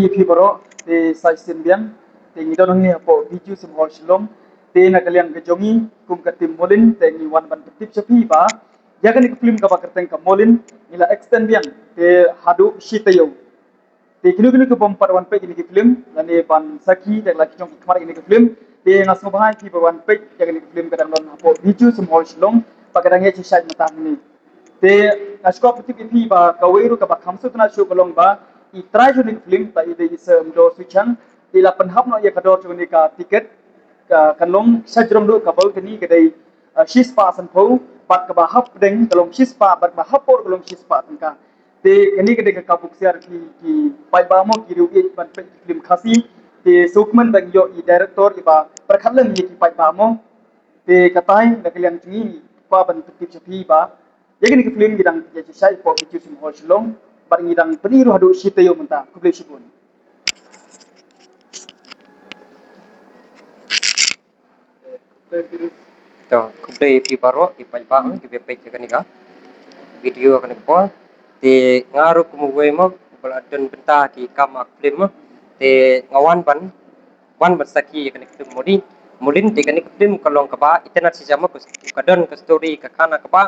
yipi baro te sai simbian te ngidon ngi apo video sim hol shlom te na kalian kejongi kum katim molin te ngi wan ban tip chapi ba jaga ni film ka bakarteng ka molin ila extend bian te hadu shitayo te kinu ke bom par wan pe ni film lani ban saki te laki jong kmar ni film te ngasmo bahai ki wan pe jaga ni film ka dan apo video sim hol shlom pakadang ye chi shai mata ni te naskop tip ipi ba kawiru ka ba khamsu tna shu kolong ba I try to film ta ide is do suchan ila penhap no ye kador tu ni ka tiket ka kanlong sajrom do ka bau tani ke dai shispa san pho bat ka ba hap deng kalong shispa bat ba hapor kalong shispa tangka te kani ke dai ka buk siar ki pai ba mo ki ru ye ban pe film khasi te sukman bang yo I director I ba perkhalan ye ki pai ba mo te katai na kalian tingi pa ban tip chapi ba ye ni film gidang ye sai po ki sim ho shlong bar ngidang peniru hadu shitayo menta kuble shibun to kuble pi baro ipai bang ki be pe ka ni ka video kan ko te ngaru kumuwe mo baladan benta ki kamak film te ngawan ban bersaki kan film modin te kan film kalong ka ba internet si jama ka don ka story ka kana ka ba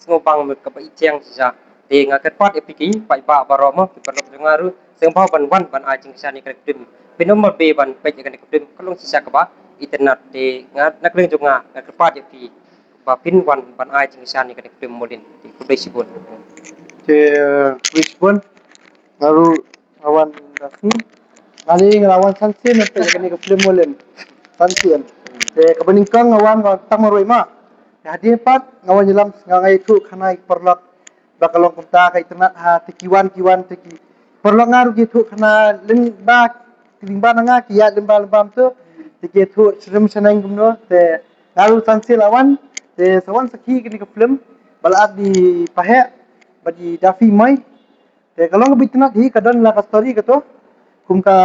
ngobang ka ba icheng sisa te ngaket pat epiki pai ba baro mo ki perlu ngaru sing ba ban a jing sani ka film nomor be ban pe kan film kalong sisa ka ba internet te ngat nak leng junga ngaket pat epi ba pin ban a jing sani ka film modin ti ku be sibun te Lisbon ngaru awan dafi ngali ngelawan sansin pe kani ke film molen sansin te kebeningkang awan tang maroi ma hadi pat ngawan jelam ngai tu khanai perlak bakalong kumta kai tenat ha tikiwan tiki perlak ngaru gitu khana ling ba limba nanga kiya limba lembam tu tiki tu serem senang gumno te ngaru sansin awan te sawan saki kani ke film balak di pahe bagi dafi mai te kalau ngi bitna hi kadan la story kato kum ka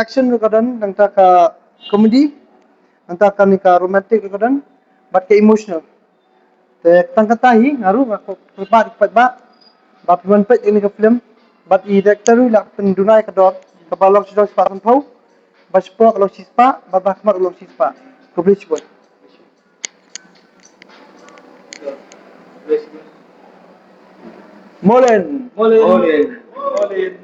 action kadan nang ta ka comedy nang ta ka ni ka romantic kadan bat ka emotional te tang kata hi ngaru ngako perbat ba bat wan pe ini ka film bat I director la pendunai ka dot ka balok sidong sepatan pau bas po kalau sispa bat bakmar kalau sispa publish buat Molen Molin